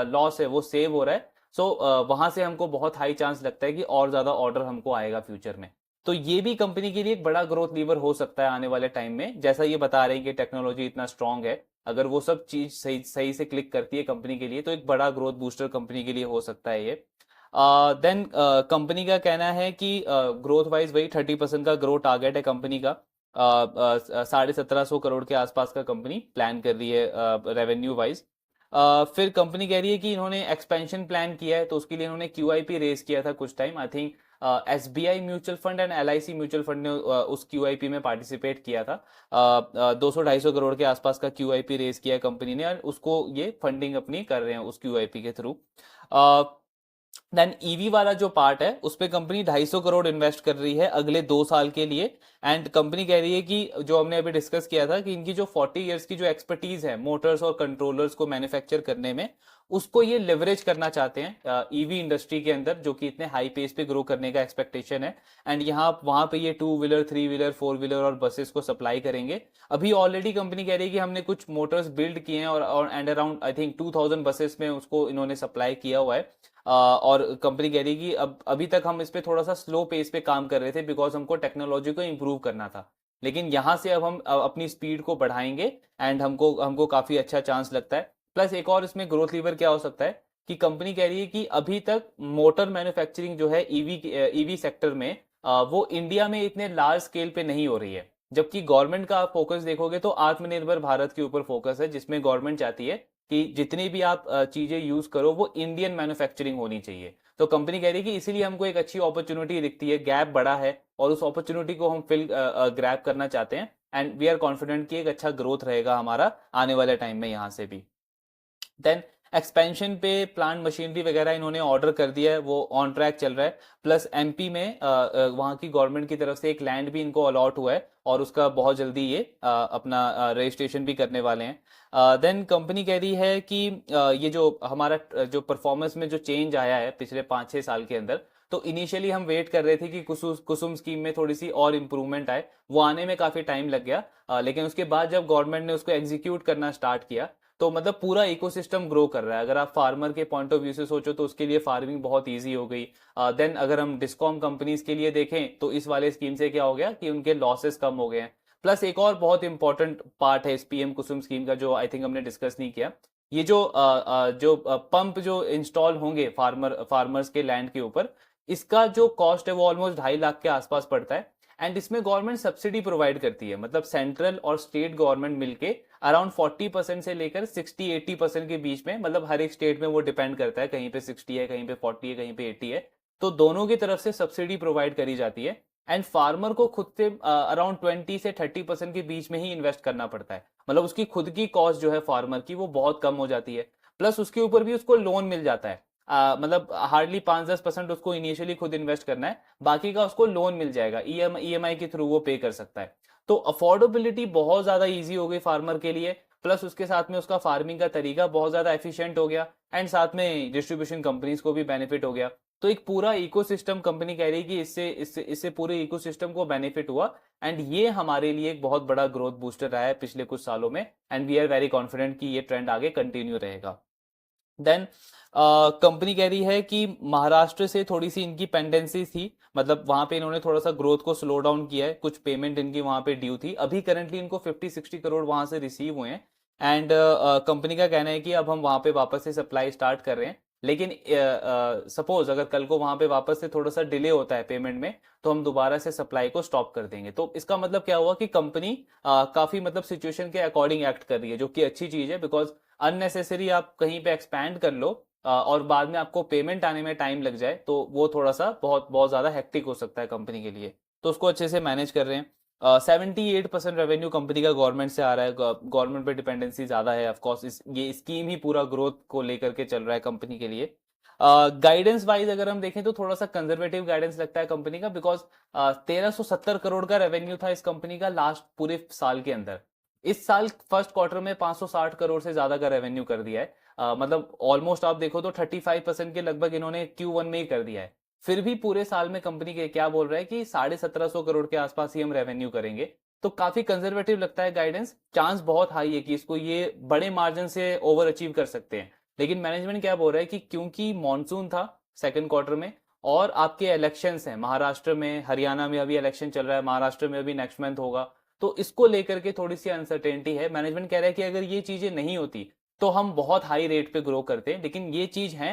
लॉस है वो सेव हो रहा है। सो वहां से हमको बहुत हाई चांस लगता है कि और ज्यादा ऑर्डर हमको आएगा फ्यूचर में। तो ये भी कंपनी के लिए एक बड़ा ग्रोथ लीवर हो सकता है आने वाले टाइम में। जैसा ये बता रहे हैं कि टेक्नोलॉजी इतना स्ट्रांग है, अगर वो सब चीज सही सही से क्लिक करती है कंपनी के लिए, तो एक बड़ा ग्रोथ बूस्टर कंपनी के लिए हो सकता है ये। देन कंपनी का कहना है कि ग्रोथ वाइज वही 30% का ग्रोथ टारगेट है कंपनी का। 1750 करोड़ के आसपास का कंपनी प्लान कर रही है रेवेन्यू वाइज। फिर कंपनी कह रही है कि इन्होंने एक्सपेंशन प्लान किया है, तो उसके लिए इन्होंने QIP रेस किया था कुछ time, I think SBI mutual fund and LIC mutual fund ने उस QIP में पार्टिसिपेट किया था। 200-250 करोड़ के आसपास का QIP रेज किया कंपनी ने, और उसको ये फंडिंग अपनी कर रहे हैं उस QIP के थ्रू। देन ईवी वाला जो पार्ट है उस पे कंपनी 250 करोड़ इन्वेस्ट कर रही है अगले 2 साल के लिए। एंड कंपनी कह रही है कि जो हमने अभी डिस्कस किया था कि इनकी जो 40 इयर्स की जो एक्सपर्टीज है मोटर्स और कंट्रोलर्स को मैन्युफैक्चर करने में, उसको ये लेवरेज करना चाहते हैं ईवी इंडस्ट्री के अंदर, जो कि इतने हाई पेस पे ग्रो करने का एक्सपेक्टेशन है। एंड यहाँ वहां पे ये 2 व्हीलर 3 व्हीलर 4 व्हीलर और बसेस को सप्लाई करेंगे। अभी ऑलरेडी कंपनी कह रही है कि हमने कुछ मोटर्स बिल्ड किए हैं और and around I think 2000 buses में उसको इन्होंने सप्लाई किया हुआ है। और कंपनी कह रही है कि अब अभी तक हम इस पे थोड़ा सा स्लो पेस पे काम कर रहे थे बिकॉज हमको टेक्नोलॉजी को इम्प्रूव करना था, लेकिन यहाँ से अब हम अपनी स्पीड को बढ़ाएंगे एंड हमको हमको काफी अच्छा चांस लगता है। प्लस एक और इसमें ग्रोथ लीवर क्या हो सकता है कि कंपनी कह रही है कि अभी तक मोटर मैन्युफैक्चरिंग जो है ईवी सेक्टर में वो इंडिया में इतने लार्ज स्केल पे नहीं हो रही है। जबकि गवर्नमेंट का आप फोकस देखोगे तो आत्मनिर्भर भारत के ऊपर फोकस है, जिसमें गवर्नमेंट चाहती है कि जितनी भी आप चीजें यूज करो वो इंडियन मैन्युफैक्चरिंग होनी चाहिए। तो कंपनी कह रही है कि इसीलिए हमको एक अच्छी अपॉर्चुनिटी दिखती है, गैप बड़ा है और उस अपॉर्चुनिटी को हम फिल ग्रैब करना चाहते हैं। एंड वी आर कॉन्फिडेंट कि एक अच्छा ग्रोथ रहेगा हमारा आने वाले टाइम में यहाँ से भी। देन एक्सपेंशन पे प्लांट मशीनरी वगैरह इन्होंने ऑर्डर कर दिया है, वो ऑन ट्रैक चल रहा है। प्लस MP में वहाँ की गवर्नमेंट की तरफ से एक लैंड भी इनको अलॉट हुआ है और उसका बहुत जल्दी ये अपना रजिस्ट्रेशन भी करने वाले हैं। देन कंपनी कह रही है कि ये जो हमारा जो परफॉर्मेंस में जो चेंज आया है पिछले 5-6 साल के अंदर, तो इनिशियली हम वेट कर रहे थे कि कुसुम स्कीम में थोड़ी सी और इम्प्रूवमेंट आए, वो आने में काफी टाइम लग गया। लेकिन उसके बाद जब गवर्नमेंट ने उसको एग्जीक्यूट करना स्टार्ट किया तो मतलब पूरा इकोसिस्टम ग्रो कर रहा है। अगर आप फार्मर के पॉइंट ऑफ व्यू से सोचो तो उसके लिए फार्मिंग बहुत इजी हो गई। देन अगर हम डिस्कॉम कंपनीज के लिए देखें तो इस वाले स्कीम से क्या हो गया कि उनके लॉसेस कम हो गए हैं। प्लस एक और बहुत इंपॉर्टेंट पार्ट है इस PM कुसुम स्कीम का जो आई थिंक हमने डिस्कस नहीं किया, ये जो पंप जो इंस्टॉल होंगे फार्मर्स के लैंड के ऊपर, इसका जो कॉस्ट है वो ऑलमोस्ट 2.5 लाख के आसपास पड़ता है। एंड इसमें गवर्नमेंट सब्सिडी प्रोवाइड करती है, मतलब सेंट्रल और स्टेट गवर्नमेंट मिलके अराउंड 40% से लेकर 60-80% के बीच में, मतलब हर एक स्टेट में वो डिपेंड करता है, कहीं पे 60 है, कहीं पे 40 है, कहीं पे 80 है, तो दोनों की तरफ से सब्सिडी प्रोवाइड करी जाती है। एंड फार्मर को खुद से अराउंड 20 से 30% के बीच में ही इन्वेस्ट करना पड़ता है, मतलब उसकी खुद की कॉस्ट जो है फार्मर की वो बहुत कम हो जाती है। प्लस उसके ऊपर भी उसको लोन मिल जाता है। मतलब हार्डली 5-10% उसको इनिशियली खुद इन्वेस्ट करना है, बाकी का उसको लोन मिल जाएगा, EMI के थ्रू वो पे कर सकता है। तो अफोर्डेबिलिटी बहुत ज्यादा इजी हो गई फार्मर के लिए। प्लस उसके साथ में उसका फार्मिंग का तरीका बहुत ज्यादा एफिशिएंट हो गया एंड साथ में डिस्ट्रीब्यूशन कंपनीज को भी बेनिफिट हो गया। तो एक पूरा इकोसिस्टम कंपनी कह रही है कि इससे इससे इससे पूरे इकोसिस्टम को बेनिफिट हुआ। एंड ये हमारे लिए एक बहुत बड़ा ग्रोथ बूस्टर रहा है पिछले कुछ सालों में, and we are very confident कि ये ट्रेंड आगे कंटिन्यू रहेगा। देन कंपनी कह रही है कि महाराष्ट्र से थोड़ी सी इनकी पेंडेंसी थी, मतलब वहां पे इन्होंने थोड़ा सा ग्रोथ को स्लो डाउन किया है, कुछ पेमेंट इनकी वहां पे ड्यू थी। अभी करंटली इनको 50-60 करोड़ वहां से रिसीव हुए हैं। एंड कंपनी का कहना है कि अब हम वहां पे वापस से सप्लाई स्टार्ट कर रहे हैं, लेकिन सपोज अगर कल को वहां पे वापस से थोड़ा सा डिले होता है पेमेंट में, तो हम दोबारा से सप्लाई को स्टॉप कर देंगे। तो इसका मतलब क्या हुआ कि कंपनी काफी मतलब सिचुएशन के अकॉर्डिंग एक्ट कर रही है, जो कि अच्छी चीज है। बिकॉज अननेसेसरी आप कहीं पे एक्सपैंड कर लो और बाद में आपको पेमेंट आने में टाइम लग जाए, तो वो थोड़ा सा बहुत बहुत ज्यादा हेक्टिक हो सकता है कंपनी के लिए। तो उसको अच्छे से मैनेज कर रहे हैं। 78% रेवेन्यू कंपनी का गवर्नमेंट से आ रहा है, गवर्नमेंट पे डिपेंडेंसी ज्यादा है ऑफकोर्स, ये स्कीम ही पूरा ग्रोथ को लेकर के चल रहा है कंपनी के लिए। गाइडेंस वाइज अगर हम देखें तो थोड़ा सा कंजर्वेटिव गाइडेंस लगता है कंपनी का, बिकॉज 1370 करोड़ का रेवेन्यू था इस कंपनी का लास्ट पूरे साल के अंदर। इस साल फर्स्ट क्वार्टर में 560 करोड़ से ज्यादा का रेवेन्यू कर दिया है। मतलब ऑलमोस्ट आप देखो तो 35% के लगभग इन्होंने Q1 में ही कर दिया है। फिर भी पूरे साल में कंपनी के क्या बोल रहा है कि 1750 करोड़ के आसपास ही हम रेवेन्यू करेंगे। तो काफी कंजर्वेटिव लगता है गाइडेंस, चांस बहुत हाई है कि इसको ये बड़े मार्जिन से ओवर अचीव कर सकते हैं। लेकिन मैनेजमेंट क्या बोल रहा है कि क्योंकि मॉनसून था सेकंड क्वार्टर में और आपके इलेक्शंस हैं महाराष्ट्र में, हरियाणा में अभी इलेक्शन चल रहा है, महाराष्ट्र में अभी नेक्स्ट मंथ होगा, तो इसको लेकर के थोड़ी सी अनसर्टेनिटी है। मैनेजमेंट कह रहा है कि अगर ये चीजें नहीं होती तो हम बहुत हाई रेट पे ग्रो करते हैं, लेकिन ये चीज है,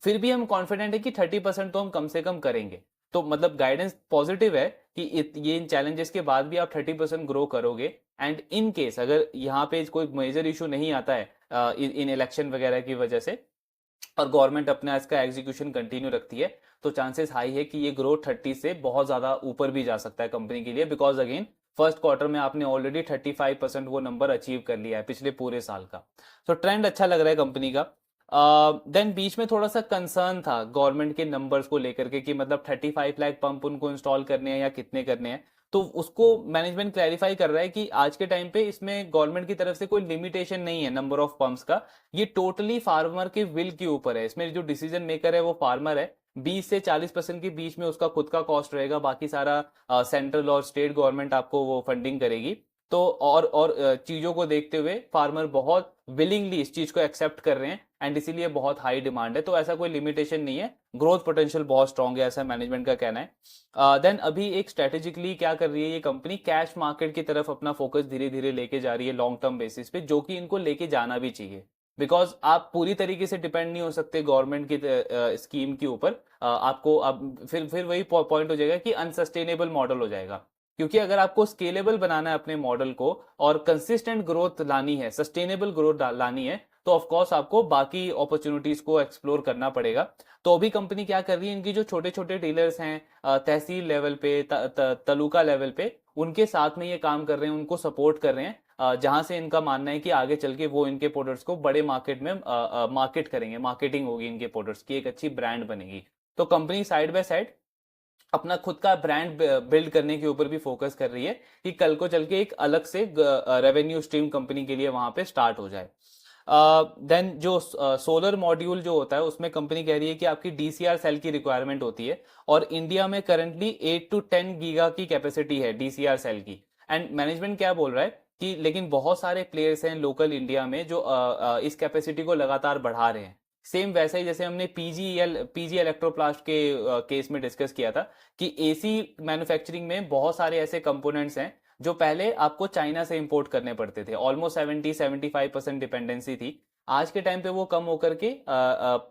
फिर भी हम कॉन्फिडेंट है कि 30% तो हम कम से कम करेंगे। तो मतलब गाइडेंस पॉजिटिव है कि ये इन चैलेंजेस के बाद भी आप 30% ग्रो करोगे। एंड इन केस अगर यहाँ पे कोई मेजर इशू नहीं आता है इन इलेक्शन वगैरह की वजह से, और गवर्नमेंट अपना इसका एग्जीक्यूशन कंटिन्यू रखती है, तो चांसेस हाई है कि ये ग्रोथ 30 से बहुत ज्यादा ऊपर भी जा सकता है कंपनी के लिए, बिकॉज अगेन फर्स्ट क्वार्टर में आपने ऑलरेडी 35% वो नंबर अचीव कर लिया है पिछले पूरे साल का। तो ट्रेंड अच्छा लग रहा है कंपनी का। देन बीच में थोड़ा सा कंसर्न था गवर्नमेंट के नंबर्स को लेकर के कि मतलब 35 लाख पंप उनको इंस्टॉल करने हैं या कितने करने हैं। तो उसको मैनेजमेंट क्लैरिफाई कर रहा है कि आज के टाइम पे इसमें गवर्नमेंट की तरफ से कोई लिमिटेशन नहीं है नंबर ऑफ पंप्स का। ये टोटली फार्मर के विल के ऊपर है, इसमें जो डिसीजन मेकर है वो फार्मर है। 20 से 40% के बीच में उसका खुद का कॉस्ट रहेगा, बाकी सारा सेंट्रल और स्टेट गवर्नमेंट आपको वो फंडिंग करेगी। तो और चीजों को देखते हुए फार्मर बहुत विलिंगली इस चीज को एक्सेप्ट कर रहे हैं, एंड इसीलिए बहुत हाई डिमांड है। तो ऐसा कोई लिमिटेशन नहीं है, ग्रोथ पोटेंशियल बहुत स्ट्रांग है, ऐसा मैनेजमेंट का कहना है। देन अभी एक स्ट्रेटेजिकली क्या कर रही है ये कंपनी, कैश मार्केट की तरफ अपना फोकस धीरे धीरे लेके जा रही है लॉन्ग टर्म बेसिस पे, जो कि इनको लेके जाना भी चाहिए। बिकॉज आप पूरी तरीके से डिपेंड नहीं हो सकते गवर्नमेंट की स्कीम के ऊपर। आपको अब फिर वही पॉइंट हो जाएगा कि अनसस्टेनेबल मॉडल हो जाएगा। क्योंकि अगर आपको स्केलेबल बनाना है अपने मॉडल को और कंसिस्टेंट ग्रोथ लानी है, सस्टेनेबल ग्रोथ लानी है, तो ऑफ कोर्स आपको बाकी अपॉर्चुनिटीज को एक्सप्लोर करना पड़ेगा। तो अभी कंपनी क्या कर रही है, इनकी जो छोटे छोटे डीलर्स हैं तहसील लेवल पे, तालुका लेवल पे, उनके साथ में ये काम कर रहे हैं, उनको सपोर्ट कर रहे हैं, जहां से इनका मानना है कि आगे चल के वो इनके प्रोडक्ट्स को बड़े मार्केट में मार्केट करेंगे, मार्केटिंग होगी इनके प्रोडक्ट्स की, एक अच्छी ब्रांड बनेगी। तो कंपनी साइड बाय साइड अपना खुद का ब्रांड बिल्ड करने के ऊपर भी फोकस कर रही है कि कल को चल के एक अलग से रेवेन्यू स्ट्रीम कंपनी के लिए वहां पे स्टार्ट हो जाए। देन जो सोलर मॉड्यूल जो होता है उसमें कंपनी कह रही है कि आपकी डीसीआर सेल की रिक्वायरमेंट होती है, और इंडिया में करंटली 8 to 10 गीगा की कैपेसिटी है डीसीआर सेल की। एंड मैनेजमेंट क्या बोल रहा है कि लेकिन बहुत सारे प्लेयर्स हैं लोकल इंडिया में जो इस कैपेसिटी को लगातार बढ़ा रहे हैं। सेम वैसा ही जैसे हमने पीजी इलेक्ट्रोप्लास्ट के केस में डिस्कस किया था कि एसी मैन्युफैक्चरिंग में बहुत सारे ऐसे कंपोनेंट्स हैं जो पहले आपको चाइना से इंपोर्ट करने पड़ते थे, ऑलमोस्ट 70-75% डिपेंडेंसी थी। आज के टाइम पे वो कम होकर के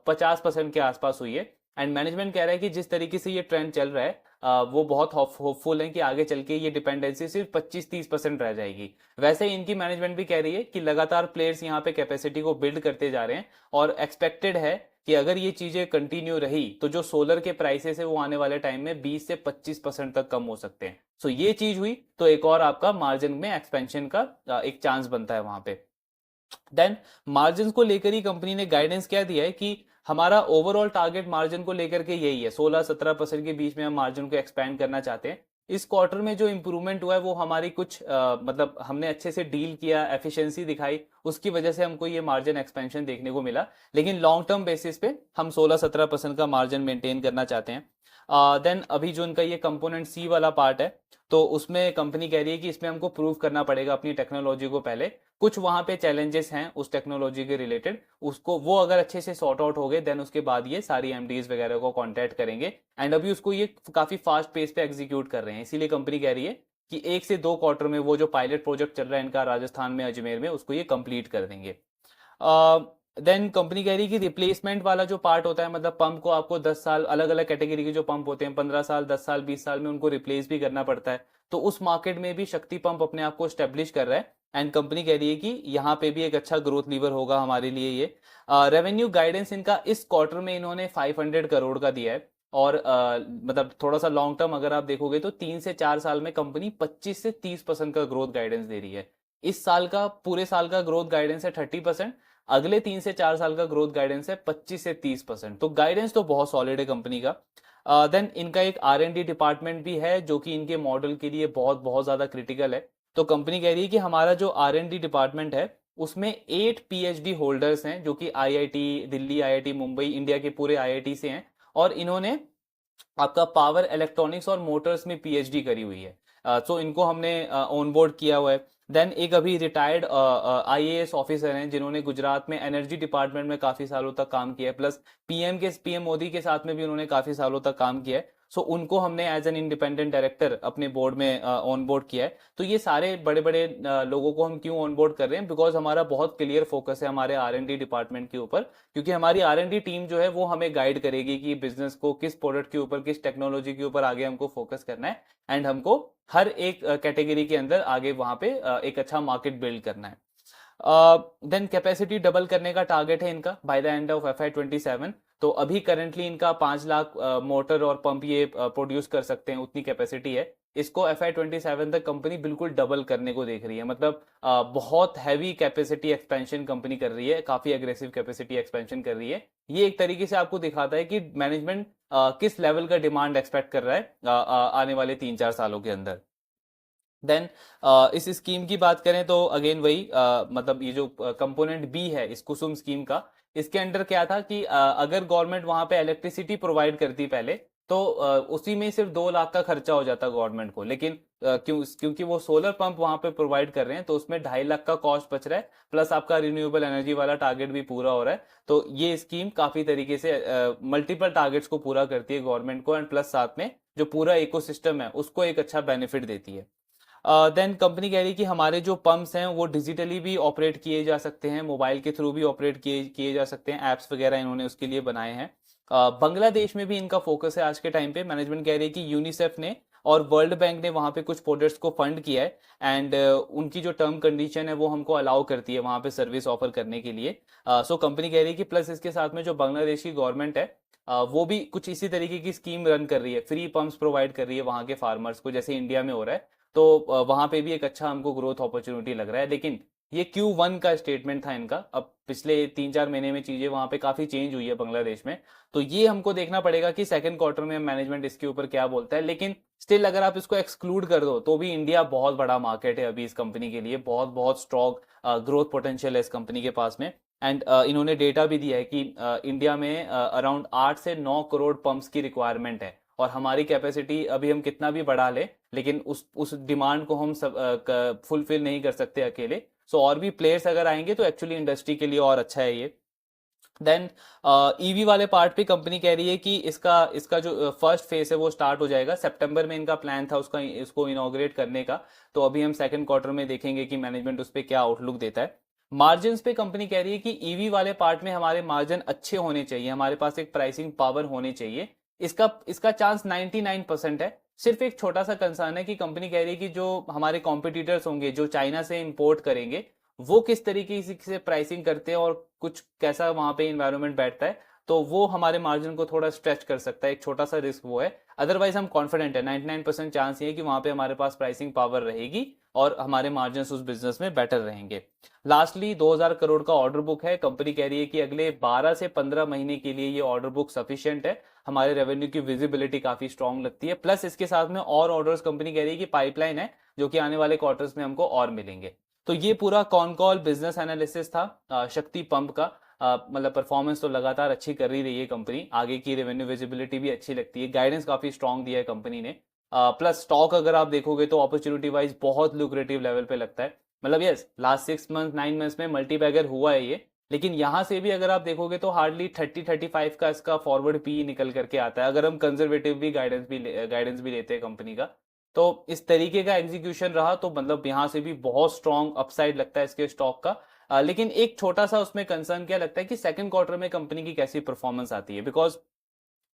50% के आसपास हुई है। एंड मैनेजमेंट कह रहा है कि जिस तरीके से ये ट्रेंड चल रहा है वो बहुत होपफुल है कि आगे चल के ये डिपेंडेंसी सिर्फ 25-30% रह जाएगी। वैसे ही इनकी मैनेजमेंट भी कह रही है कि लगातार प्लेयर्स यहाँ पे कैपेसिटी को बिल्ड करते जा रहे हैं, और एक्सपेक्टेड है कि अगर ये चीजें कंटिन्यू रही तो जो सोलर के प्राइसेस है वो आने वाले टाइम में 20 से 25% तक कम हो सकते हैं। सो ये चीज हुई तो एक और आपका मार्जिन में एक्सपेंशन का एक चांस बनता है वहां पे। देन मार्जिन को लेकर ही कंपनी ने गाइडेंस क्या दिया है कि हमारा ओवरऑल टारगेट मार्जिन को लेकर के यही है, 16-17% के बीच में हम मार्जिन को एक्सपैंड करना चाहते हैं। इस क्वार्टर में जो इंप्रूवमेंट हुआ है वो हमारी कुछ मतलब हमने अच्छे से डील किया, एफिशिएंसी दिखाई, उसकी वजह से हमको ये मार्जिन एक्सपेंशन देखने को मिला। लेकिन लॉन्ग टर्म बेसिस पे हम 16-17% का मार्जिन मेंटेन करना चाहते हैं। देन अभी जो इनका ये कंपोनेंट सी वाला पार्ट है, तो उसमें कंपनी कह रही है कि इसमें हमको प्रूव करना पड़ेगा अपनी टेक्नोलॉजी को पहले। कुछ वहां पे चैलेंजेस हैं उस टेक्नोलॉजी के रिलेटेड, उसको वो अगर अच्छे से सॉर्ट आउट हो गए देन उसके बाद ये सारी एमडीज वगैरह को कांटेक्ट करेंगे। एंड अभी उसको ये काफी फास्ट पेस पे एग्जीक्यूट कर रहे हैं, इसीलिए कंपनी कह रही है कि 1 से 2 क्वार्टर में वो जो पायलट प्रोजेक्ट चल रहा है इनका राजस्थान में अजमेर में, उसको ये कंप्लीट कर देंगे। देन कंपनी कह रही है कि रिप्लेसमेंट वाला जो पार्ट होता है, मतलब पंप को आपको 10 साल, अलग अलग कैटेगरी के जो पंप होते हैं 15 साल, 10 साल, 20 साल में उनको रिप्लेस भी करना पड़ता है। तो उस मार्केट में भी शक्ति पंप अपने आप को स्टेब्लिश कर रहा है, एंड कंपनी कह रही है कि यहाँ पे भी एक अच्छा ग्रोथ लीवर होगा हमारे लिए ये। रेवेन्यू गाइडेंस इनका इस क्वार्टर में इन्होंने 500 करोड़ का दिया है, और मतलब थोड़ा सा लॉन्ग टर्म अगर आप देखोगे तो 3 से 4 साल में कंपनी 25 से 30% का ग्रोथ गाइडेंस दे रही है। इस साल का पूरे साल का ग्रोथ गाइडेंस है 30%, अगले 3 से 4 साल का ग्रोथ गाइडेंस है 25 से 30%। तो गाइडेंस तो बहुत सॉलिड है कंपनी का। देन इनका एक R&D डिपार्टमेंट भी है जो कि इनके मॉडल के लिए बहुत बहुत ज्यादा क्रिटिकल है। तो कंपनी कह रही है कि हमारा जो R&D डिपार्टमेंट है उसमें 8 PhD होल्डर्स हैं जो कि IIT Delhi, IIT Mumbai, India के पूरे IIT से हैं, और इन्होंने आपका पावर इलेक्ट्रॉनिक्स और मोटर्स में PhD करी हुई है। तो इनको हमने ऑन बोर्ड किया हुआ है। देन एक अभी रिटायर्ड IAS ऑफिसर हैं जिन्होंने गुजरात में एनर्जी डिपार्टमेंट में काफी सालों तक काम किया है, प्लस पीएम मोदी के साथ में भी उन्होंने काफी सालों तक काम किया है। सो उनको हमने एज एन इंडिपेंडेंट डायरेक्टर अपने बोर्ड में ऑन बोर्ड किया है। तो ये सारे बड़े बड़े लोगों को हम क्यों ऑन बोर्ड कर रहे हैं, बिकॉज हमारा बहुत क्लियर फोकस है हमारे R&D डिपार्टमेंट के ऊपर, क्योंकि हमारी R&D टीम जो है वो हमें गाइड करेगी कि बिजनेस को किस प्रोडक्ट के ऊपर, किस टेक्नोलॉजी के ऊपर आगे हमको फोकस करना है, एंड हमको हर एक कैटेगरी के अंदर आगे वहां पे एक अच्छा मार्केट बिल्ड करना है। देन कैपेसिटी डबल करने का टारगेट है इनका by the end of FY 27। तो अभी करंटली इनका 5 लाख मोटर और पंप ये प्रोड्यूस कर सकते हैं, उतनी कैपेसिटी है। इसको FY 27 तक कंपनी बिल्कुल डबल करने को देख रही है, मतलब बहुत हैवी कैपेसिटी एक्सपेंशन कंपनी कर रही है, काफी एग्रेसिव कैपेसिटी एक्सपेंशन कर रही है। ये एक तरीके से आपको दिखाता है कि मैनेजमेंट किस लेवल का डिमांड एक्सपेक्ट कर रहा है आने वाले 3-4 सालों के अंदर। देन इस स्कीम की बात करें तो अगेन वही मतलब ये जो कंपोनेंट बी है इस कुसुम स्कीम का, इसके अंडर क्या था कि अगर गवर्नमेंट वहां पे इलेक्ट्रिसिटी प्रोवाइड करती पहले तो उसी में सिर्फ 2 लाख का खर्चा हो जाता गवर्नमेंट को, लेकिन क्योंकि वो सोलर पंप वहां पे प्रोवाइड कर रहे हैं तो उसमें 2.5 लाख का कॉस्ट बच रहा है, प्लस आपका रिन्यूएबल एनर्जी वाला टारगेट भी पूरा हो रहा है। तो ये स्कीम काफी तरीके से मल्टीपल टारगेट्स को पूरा करती है गवर्नमेंट को, एंड प्लस साथ में जो पूरा इकोसिस्टम है उसको एक अच्छा बेनिफिट देती है। देन कंपनी कह रही है कि हमारे जो पंप्स हैं वो डिजिटली भी ऑपरेट किए जा सकते हैं, मोबाइल के थ्रू भी ऑपरेट किए किए जा सकते हैं, एप्स वगैरह इन्होंने उसके लिए बनाए हैं। बांग्लादेश में भी इनका फोकस है आज के टाइम पे। मैनेजमेंट कह रही है कि यूनिसेफ ने और वर्ल्ड बैंक ने वहां पे कुछ प्रोजेक्ट्स को फंड किया है, एंड उनकी जो टर्म कंडीशन है वो हमको अलाउ करती है वहां पे सर्विस ऑफर करने के लिए। सो कंपनी कह रही है कि प्लस इसके साथ में जो बांग्लादेश की गवर्नमेंट है वो भी कुछ इसी तरीके की स्कीम रन कर रही है, फ्री पंप्स प्रोवाइड कर रही है वहां के फार्मर्स को, जैसे इंडिया में हो रहा है। तो वहां पे भी एक अच्छा हमको ग्रोथ अपॉर्चुनिटी लग रहा है। लेकिन ये Q1 का स्टेटमेंट था इनका, अब पिछले 3-4 महीने में चीजें वहां पे काफी चेंज हुई है बांग्लादेश में। तो ये हमको देखना पड़ेगा कि सेकंड क्वार्टर में मैनेजमेंट इसके ऊपर क्या बोलता है। लेकिन स्टिल अगर आप इसको एक्सक्लूड कर दो तो भी इंडिया बहुत बड़ा मार्केट है अभी इस कंपनी के लिए, बहुत बहुत स्ट्रॉन्ग ग्रोथ पोटेंशियल है इस कंपनी के पास में। एंड इन्होंने डेटा भी दिया है कि इंडिया में अराउंड 8 से 9 करोड़ पंप्स की रिक्वायरमेंट है, और हमारी कैपेसिटी अभी हम कितना भी बढ़ा लें लेकिन उस डिमांड को हम सब फुलफिल नहीं कर सकते अकेले। सो और भी प्लेयर्स अगर आएंगे तो एक्चुअली इंडस्ट्री के लिए और अच्छा है ये। देन ईवी वाले पार्ट पे कंपनी कह रही है कि इसका इसका जो फर्स्ट फेज है वो स्टार्ट हो जाएगा सितंबर में, इनका प्लान था उसका इसको इनॉग्रेट करने का। तो अभी हम सेकंड क्वार्टर में देखेंगे कि मैनेजमेंट उस पर क्या आउटलुक देता है। मार्जिन पे कंपनी कह रही है कि ईवी वाले पार्ट में हमारे मार्जिन अच्छे होने चाहिए, हमारे पास एक प्राइसिंग पावर होनी चाहिए। इसका इसका चांस 99% है। सिर्फ एक छोटा सा कंसर्न है कि कंपनी कह रही है कि जो हमारे कॉम्पिटिटर्स होंगे जो चाइना से इंपोर्ट करेंगे वो किस तरीके से प्राइसिंग करते हैं और कुछ कैसा वहां पे इन्वायरमेंट बैठता है, तो वो हमारे मार्जिन को थोड़ा स्ट्रेच कर सकता है, एक छोटा सा रिस्क वो है। अदरवाइज हम कॉन्फिडेंट है, 99% चांस ये है कि वहां पे हमारे पास प्राइसिंग पावर रहेगी और हमारे मार्जिन उस बिजनेस में बेटर रहेंगे। लास्टली 2000 करोड़ का ऑर्डर बुक है। कंपनी कह रही है कि अगले 12 से 15 महीने के लिए ये ऑर्डर बुक सफिशियंट है, हमारे रेवेन्यू की विजिबिलिटी काफी स्ट्रांग लगती है। प्लस इसके साथ में और ऑर्डर्स कंपनी कह रही है कि पाइपलाइन है जो कि आने वाले क्वार्टर्स में हमको और मिलेंगे। तो ये पूरा कॉन कॉल बिजनेस एनालिसिस था शक्ति पंप का। मतलब परफॉर्मेंस तो लगातार अच्छी कर ही रही है कंपनी, आगे की रेवेन्यू विजिबिलिटी भी अच्छी लगती है, गाइडेंस काफी स्ट्रांग दिया है कंपनी ने। प्लस स्टॉक अगर आप देखोगे तो अपॉर्चुनिटी वाइज बहुत लुक्रेटिव लेवल पे लगता है। मतलब यस, लास्ट 6 मंथ 9 मंथ्स में मल्टीबैगर हुआ है ये, लेकिन यहां से भी अगर आप देखोगे तो हार्डली 30-35 का इसका फॉरवर्ड पी निकल करके आता है, अगर हम कंजर्वेटिव भी गाइडेंस भी लेते हैं कंपनी का। तो इस तरीके का एग्जीक्यूशन रहा तो मतलब यहां से भी बहुत स्ट्रॉन्ग अपसाइड लगता है इसके स्टॉक का। लेकिन एक छोटा सा उसमें कंसर्न क्या लगता है कि सेकंड क्वार्टर में कंपनी की कैसी परफॉर्मेंस आती है, बिकॉज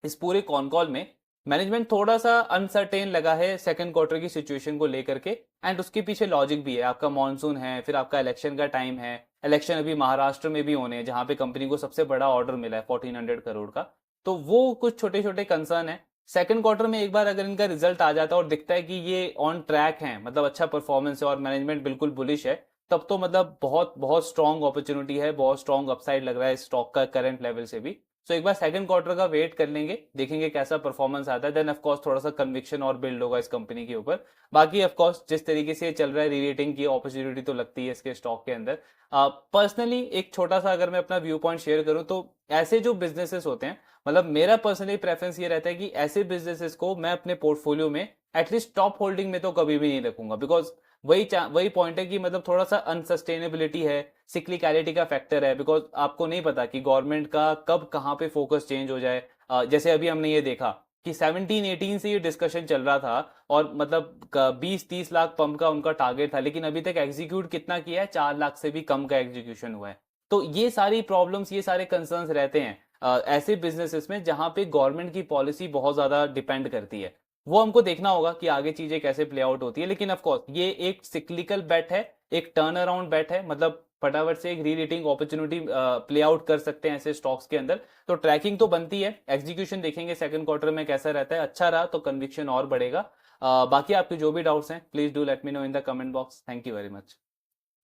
इस पूरे कॉन कॉल में मैनेजमेंट थोड़ा सा अनसर्टेन लगा है सेकंड क्वार्टर की सिचुएशन को लेकर के। एंड उसके पीछे लॉजिक भी है, आपका मॉनसून है, फिर आपका इलेक्शन का टाइम है, इलेक्शन अभी महाराष्ट्र में भी होने हैं जहां पे कंपनी को सबसे बड़ा ऑर्डर मिला है 1400 करोड़ का। तो वो कुछ छोटे छोटे कंसर्न है। सेकंड क्वार्टर में एक बार अगर इनका रिजल्ट आ जाता है और दिखता है कि ये ऑन ट्रैक है, मतलब अच्छा परफॉर्मेंस है और मैनेजमेंट बिल्कुल बुलिश है, तब तो मतलब बहुत बहुत स्ट्रॉन्ग अपॉर्चुनिटी है, बहुत स्ट्रॉन्ग अपसाइड लग रहा है स्टॉक का करंट लेवल से भी। सो एक बार सेकंड क्वार्टर का वेट कर लेंगे, देखेंगे कैसा परफॉर्मेंस आता है, देन ऑफ कोर्स थोड़ा सा कन्विक्शन और बिल्ड होगा इस कंपनी के ऊपर। बाकी ऑफ कोर्स जिस तरीके से चल रहा है रीरेटिंग की अपॉर्चुनिटी तो लगती है इसके स्टॉक के अंदर। पर्सनली एक छोटा सा अगर मैं अपना व्यू पॉइंट शेयर करूं तो ऐसे जो बिजनेसेस होते हैं, मतलब मेरा पर्सनली प्रेफरेंस ये रहता है कि ऐसे बिजनेसेस को मैं अपने पोर्टफोलियो में एटलीस्ट टॉप होल्डिंग में तो कभी भी नहीं रखूंगा, बिकॉज वही पॉइंट है कि मतलब थोड़ा सा अनसस्टेनेबिलिटी है, सिक्लिकलिटी का फैक्टर है, बिकॉज आपको नहीं पता कि गवर्नमेंट का कब कहाँ पे फोकस चेंज हो जाए। जैसे अभी हमने ये देखा कि 17-18 से ये डिस्कशन चल रहा था और मतलब 20-30 लाख पंप का उनका टारगेट था, लेकिन अभी तक एग्जीक्यूट कितना किया है, 4 लाख से भी कम का एग्जीक्यूशन हुआ है। तो ये सारी प्रॉब्लम्स, ये सारे कंसर्न्स रहते हैं ऐसे बिजनेसेस में जहां पे गवर्नमेंट की पॉलिसी बहुत ज्यादा डिपेंड करती है। वो हमको देखना होगा कि आगे चीजें कैसे प्ले आउट होती है। लेकिन ऑफ कोर्स ये एक सिक्लिकल बेट है, एक टर्न अराउंड बेट है, मतलब फटाफट से एक री रेटिंग अपॉर्चुनिटी प्ले आउट कर सकते हैं ऐसे स्टॉक्स के अंदर। तो ट्रैकिंग तो बनती है, एग्जीक्यूशन देखेंगे सेकंड क्वार्टर में कैसा रहता है, अच्छा रहा तो कन्विक्शन और बढ़ेगा। बाकी आपके जो भी डाउट्स हैं please do let me know in the comment box. Thank you very much.